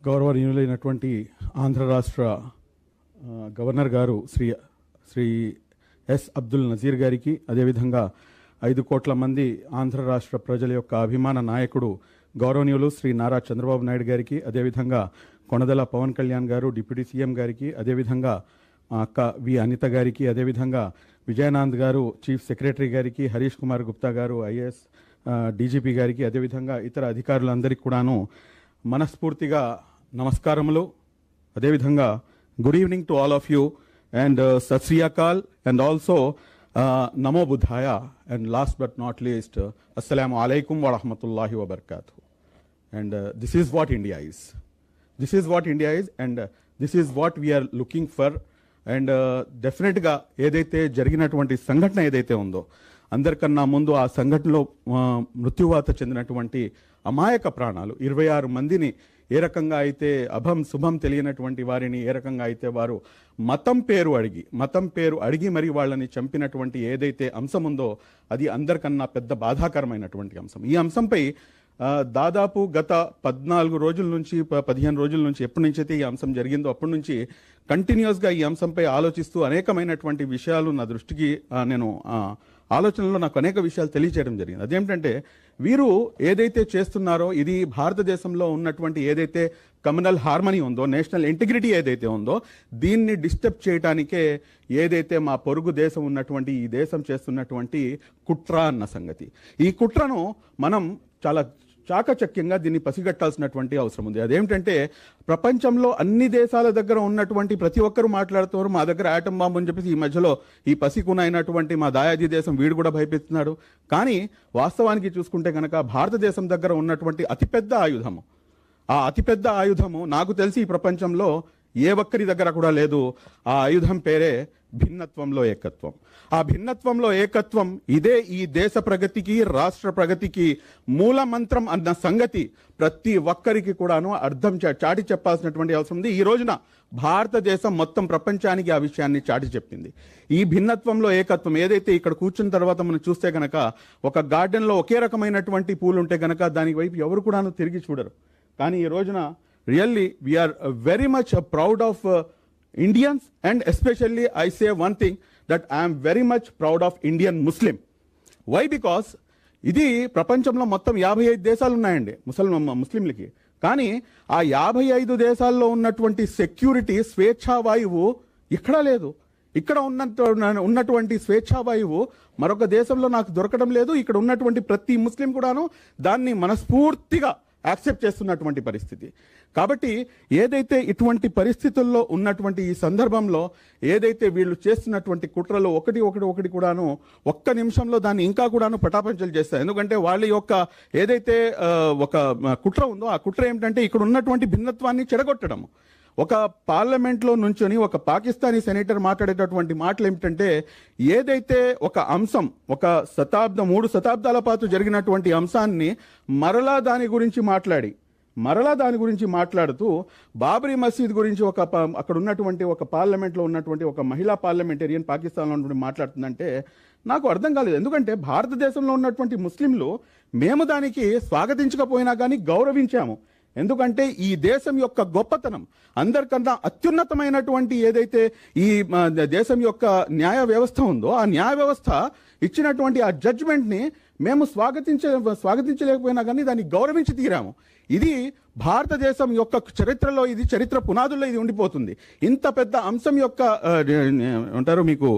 గౌరవనీయులైనటువంటి ఆంధ్ర రాష్ట్ర గవర్నర్ గారు శ్రీ ఎస్ అబ్దుల్ నజీర్ గారికి, అదేవిధంగా 5 కోట్ల మంది ఆంధ్ర రాష్ట్ర ప్రజల యొక్క అభిమాన నాయకుడు గౌరవనీయులు శ్రీ నారా చంద్రబాబు నాయుడు గారికి, అదేవిధంగా కొణదెల పవన్ కళ్యాణ్ గారు డిప్యూటీ సీఎం గారికి, అదేవిధంగా అక్క వి అనిత గారికి, అదేవిధంగా విజయనాథ్ గారు చీఫ్ సెక్రటరీ గారికి, హరీష్ కుమార్ గుప్తా గారు ఐఏఎస్ డీజీపీ గారికి, అదేవిధంగా ఇతర అధికారులందరికీ కూడాను మనస్ఫూర్తిగా నమస్కారములు. అదేవిధంగా good evening to all of you and సత్ శ్రీ అకాల్ అండ్ ఆల్సో నమో బుద్ధాయ and last but not least అస్సలాము అలైకుం వరహమతుల్లాహి వబర్కాతు. And this is what India is. This is what India is and this is what we're looking for. And డెఫినెట్గా ఏదైతే జరిగినటువంటి సంఘటన ఏదైతే ఉందో, అందరికన్నా ముందు ఆ సంఘటనలో మృత్యువాత చెందినటువంటి అమాయక ప్రాణాలు 26 మందిని ఏ రకంగా అయితే అభం శుభం తెలియనటువంటి వారిని ఏ రకంగా అయితే వారు మతం పేరు అడిగి మరి వాళ్ళని చంపినటువంటి ఏదైతే అంశం ఉందో అది అందరికన్నా పెద్ద బాధాకరమైనటువంటి అంశం. ఈ అంశంపై దాదాపు గత 14 రోజుల నుంచి 15 రోజుల నుంచి ఎప్పటి నుంచి అయితే ఈ అంశం జరిగిందో అప్పటి నుంచి కంటిన్యూస్గా ఈ అంశంపై ఆలోచిస్తూ అనేకమైనటువంటి విషయాలు నా దృష్టికి ఆలోచనలో నాకు అనేక విషయాలు తెలియచేయడం జరిగింది. అదేమిటంటే వీరు ఏదైతే చేస్తున్నారో ఇది భారతదేశంలో ఉన్నటువంటి ఏదైతే కమ్యూనల్ హార్మనీ ఉందో, నేషనల్ ఇంటిగ్రిటీ ఏదైతే ఉందో దీన్ని డిస్టర్బ్ చేయడానికే ఏదైతే మా పొరుగు దేశం ఉన్నటువంటి ఈ దేశం చేస్తున్నటువంటి కుట్ర అన్న సంగతి. ఈ కుట్రను మనం చాలా చాకచక్యంగా దీన్ని పసిగట్టాల్సినటువంటి అవసరం ఉంది. అదేమిటంటే ప్రపంచంలో అన్ని దేశాల దగ్గర ఉన్నటువంటి ప్రతి ఒక్కరు మాట్లాడుతున్నారు మా దగ్గర ఆటం బాంబు అని చెప్పేసి ఈ మధ్యలో ఈ పసికున అయినటువంటి మా దాయాది దేశం వీడు కూడా భయపెడుతున్నాడు. కానీ వాస్తవానికి చూసుకుంటే కనుక భారతదేశం దగ్గర ఉన్నటువంటి అతిపెద్ద ఆయుధము, ఆ అతిపెద్ద ఆయుధము నాకు తెలిసి ఈ ప్రపంచంలో ఏ ఒక్కరి దగ్గర కూడా లేదు. ఆ ఆయుధం పేరే భిన్నత్వంలో ఏకత్వం. ఆ భిన్నత్వంలో ఏకత్వం ఇదే ఈ దేశ ప్రగతికి రాష్ట్ర ప్రగతికి మూల మంత్రం అన్న సంగతి ప్రతి ఒక్కరికి కూడాను అర్థం చాటి చెప్పాల్సినటువంటి అవసరం ఉంది. ఈ రోజున భారతదేశం మొత్తం ప్రపంచానికి ఆ విషయాన్ని చాటి చెప్పింది. ఈ భిన్నత్వంలో ఏకత్వం ఏదైతే ఇక్కడ కూర్చున్న తర్వాత మనం చూస్తే కనుక ఒక గార్డెన్లో ఒకే రకమైనటువంటి పూలు ఉంటే కనుక దాని వైపు ఎవరు కూడాను తిరిగి చూడరు. కానీ ఈ రోజున really we are very much proud of Indians, and especially I say one thing that I am very much proud of Indian Muslim. Why? Because ఇది ప్రపంచంలో మొత్తం 55 దేశాలు ఉన్నాయండి ముస్లింలకి. కానీ ఆ 55 దేశాల్లో ఉన్నటువంటి సెక్యూరిటీ స్వేచ్ఛావాయువు ఎక్కడా లేదు. ఇక్కడ ఉన్నటువంటి స్వేచ్ఛావాయువు మరొక దేశంలో నాకు దొరకడం లేదు. ఇక్కడ ఉన్నటువంటి ప్రతి ముస్లిం కూడాను దాన్ని మనస్ఫూర్తిగా యాక్సెప్ట్ చేస్తున్నటువంటి పరిస్థితి. కాబట్టి ఏదైతే ఇటువంటి పరిస్థితుల్లో ఉన్నటువంటి ఈ సందర్భంలో ఏదైతే వీళ్ళు చేస్తున్నటువంటి కుట్రలు ఒకటి కూడాను ఒక్క నిమిషంలో దాన్ని ఇంకా కూడాను పటాపంచలు చేస్తారు. ఎందుకంటే వాళ్ళ యొక్క ఏదైతే ఒక కుట్ర ఉందో ఆ కుట్ర ఏమిటంటే ఇక్కడ ఉన్నటువంటి భిన్నత్వాన్ని చెడగొట్టడం. ఒక పార్లమెంట్లో నుంచొని ఒక పాకిస్తానీ సెనేటర్ మాట్లాడేటటువంటి మాటలు ఏమిటంటే ఏదైతే ఒక అంశం ఒక 3 శతాబ్దాల పాటు జరిగినటువంటి అంశాన్ని మరలా దాని గురించి మాట్లాడుతూ బాబరీ మసీద్ గురించి అక్కడ ఉన్నటువంటి ఒక పార్లమెంట్లో ఉన్నటువంటి ఒక మహిళా పార్లమెంటేరియన్ పాకిస్తాన్లో ఉన్నటువంటి మాట్లాడుతుందంటే నాకు అర్థం కాలేదు. ఎందుకంటే భారతదేశంలో ఉన్నటువంటి ముస్లింలు మేము దానికి స్వాగతించకపోయినా కానీ గౌరవించాము. ఎందుకంటే ఈ దేశం యొక్క గొప్పతనం అందరికన్నా అత్యున్నతమైనటువంటి ఏదైతే ఈ దేశం యొక్క న్యాయ వ్యవస్థ ఉందో ఆ న్యాయ వ్యవస్థ ఇచ్చినటువంటి ఆ జడ్జిమెంట్ని మేము స్వాగతించలేకపోయినా కానీ దాన్ని గౌరవించి తీరాము. ఇది భారతదేశం యొక్క చరిత్రలో ఇది చరిత్ర పునాదుల్లో ఇది ఉండిపోతుంది. ఇంత పెద్ద అంశం యొక్క ఉంటారు మీకు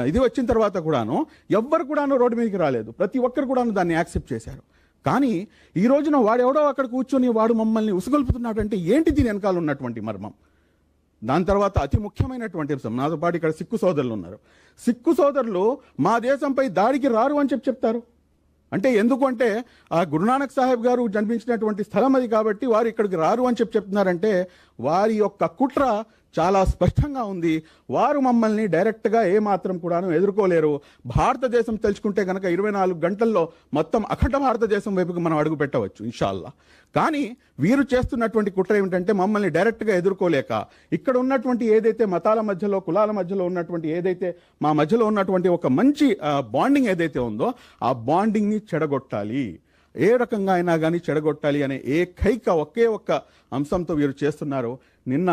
ఇది వచ్చిన తర్వాత కూడాను ఎవ్వరు కూడాను రోడ్డు మీదకి రాలేదు. ప్రతి ఒక్కరు కూడాను దాన్ని యాక్సెప్ట్ చేశారు. కానీ ఈ రోజున వాడెవడో అక్కడ కూర్చొని వాడు మమ్మల్ని ఉసుగొల్పుతున్నాడు అంటే ఏంటి దీని వెనకాల ఉన్నటువంటి మర్మం? దాని తర్వాత అతి ముఖ్యమైనటువంటి అంశం, నాతో పాటు ఇక్కడ సిక్కు సోదరులు ఉన్నారు. సిక్కు సోదరులు మా దేశంపై దాడికి రారు అని చెప్తారు. అంటే ఎందుకు అంటే ఆ గురునానక్ సాహెబ్ గారు జన్మించినటువంటి స్థలం అది కాబట్టి వారు ఇక్కడికి రారు అని చెప్తున్నారంటే వారి యొక్క కుట్ర చాలా స్పష్టంగా ఉంది. వారు మమ్మల్ని డైరెక్ట్గా ఏమాత్రం కూడాను ఎదుర్కోలేరు. భారతదేశం తెలుసుకుంటే కనుక 24 గంటల్లో మొత్తం అఖండ భారతదేశం వైపుకి మనం అడుగు పెట్టవచ్చు ఇన్షాల్లా. కానీ వీరు చేస్తున్నటువంటి కుట్ర ఏమిటంటే మమ్మల్ని డైరెక్ట్గా ఎదుర్కోలేక ఇక్కడ ఉన్నటువంటి ఏదైతే మతాల మధ్యలో కులాల మధ్యలో ఉన్నటువంటి ఏదైతే మా మధ్యలో ఉన్నటువంటి ఒక మంచి బాండింగ్ ఏదైతే ఉందో ఆ బాండింగ్ని చెడగొట్టాలి. ఏ రకంగా అయినా కానీ చెడగొట్టాలి అనే ఒకే ఒక్క అంశంతో వీరు చేస్తున్నారు. నిన్న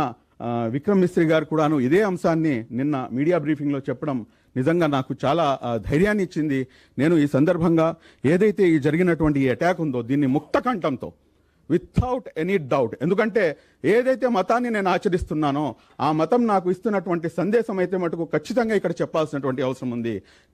విక్రమ్ మిస్త్రీ గారు కూడాను ఇదే అంశాన్ని నిన్న మీడియా బ్రీఫింగ్లో చెప్పడం నిజంగా నాకు చాలా ధైర్యాన్ని ఇచ్చింది. నేను ఈ సందర్భంగా ఏదైతే ఈ జరిగినటువంటి ఈ అటాక్ ఉందో దీన్ని ముక్త కంఠంతో, వితౌట్ ఎనీ డౌట్, ఎందుకంటే ఏదైతే మతాన్ని నేను ఆచరిస్తున్నానో ఆ మతం నాకు ఇస్తున్నటువంటి సందేశం అయితే మటుకు ఖచ్చితంగా ఇక్కడ చెప్పాల్సినటువంటి అవసరం ఉంది.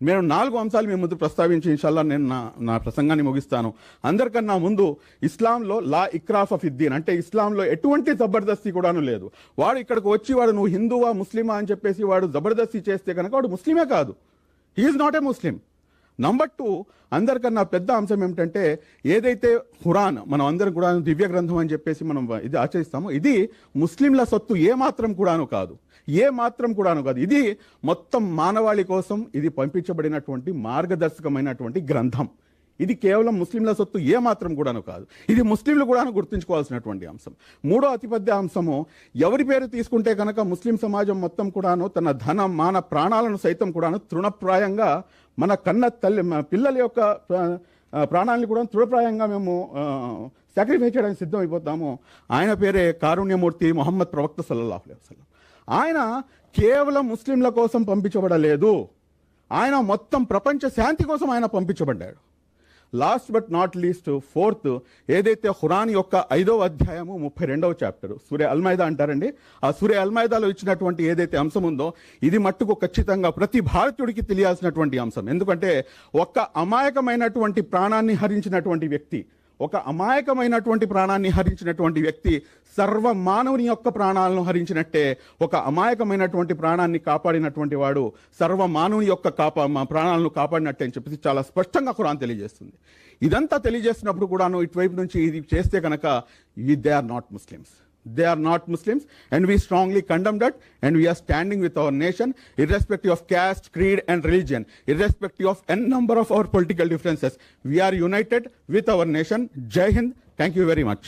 నేను 4 అంశాలు మీ ముందు ప్రస్తావించి ఇన్షాల్లా నేను నా ప్రసంగాన్ని ముగిస్తాను. అందరికన్నా ముందు ఇస్లాంలో లా ఇక్రాఫ్ ఫిద్దీన్, అంటే ఇస్లాంలో ఎటువంటి జబర్దస్తి కూడాను లేదు. వాడు ఇక్కడికి వచ్చి వాడు నువ్వు హిందువా ముస్లిమా అని చెప్పేసి వాడు జబర్దస్తి చేస్తే కనుక వాడు ముస్లిమే కాదు. He is not a Muslim. Number 2, అందరికన్నా పెద్ద అంశం ఏమిటంటే ఏదైతే ఖురాన్ మనం అందరం కూడా దివ్య గ్రంథం అని చెప్పేసి మనం ఇది ఆచరిస్తామో ఇది ముస్లింల సొత్తు ఏ మాత్రం కూడాను కాదు. ఇది మొత్తం మానవాళి కోసం ఇది పంపించబడినటువంటి మార్గదర్శకమైనటువంటి గ్రంథం. ఇది కేవలం ముస్లింల సొత్తు ఏ మాత్రం కూడాను కాదు. ఇది ముస్లింలు కూడాను గుర్తుంచుకోవాల్సినటువంటి అంశం. 3వ అతిపెద్ద అంశము, ఎవరి పేరు తీసుకుంటే కనుక ముస్లిం సమాజం మొత్తం కూడాను తన ధనం మాన ప్రాణాలను సైతం కూడాను తృణప్రాయంగా, మన కన్న తల్లి పిల్లల యొక్క ప్రాణాలను కూడా తృణప్రాయంగా మేము సాక్రిఫై చేయడానికి సిద్ధమైపోతాము. ఆయన పేరే కారుణ్యమూర్తి మొహమ్మద్ ప్రవక్త సల్లల్లాహు అలైహి వసల్లం. ఆయన కేవలం ముస్లింల కోసం పంపించబడలేదు, ఆయన మొత్తం ప్రపంచ శాంతి కోసం ఆయన పంపించబడ్డాడు. Last but not least 4th, ఏదైతే ఖురాన్ యొక్క 5వ అధ్యాయము 32వ చాప్టర్ సూరే అల్మైదా అంటారండి. ఆ సూరే అల్మైదాలో ఇచ్చినటువంటి ఏదైతే అంశం ఉందో ఇది మట్టుకు ఖచ్చితంగా ప్రతి భారతీయుడికి తెలియాల్సినటువంటి అంశం. ఎందుకంటే ఒక అమాయకమైనటువంటి ప్రాణాన్ని హరించినటువంటి వ్యక్తి సర్వ మానవుని యొక్క ప్రాణాలను హరించినట్టే, ఒక అమాయకమైనటువంటి ప్రాణాన్ని కాపాడినటువంటి వాడు సర్వ మానవుని యొక్క ప్రాణాలను కాపాడినట్టే అని చెప్పేసి చాలా స్పష్టంగా ఖురాన్ తెలియజేస్తుంది. ఇదంతా తెలియజేస్తున్నప్పుడు కూడాను ఇటువైపు నుంచి ఇది చేస్తే కనుక they are not Muslims and we strongly condemn that, and we are standing with our nation irrespective of caste, creed and religion, irrespective of n number of our political differences. We are united with our nation. Jai Hind. Thank you very much.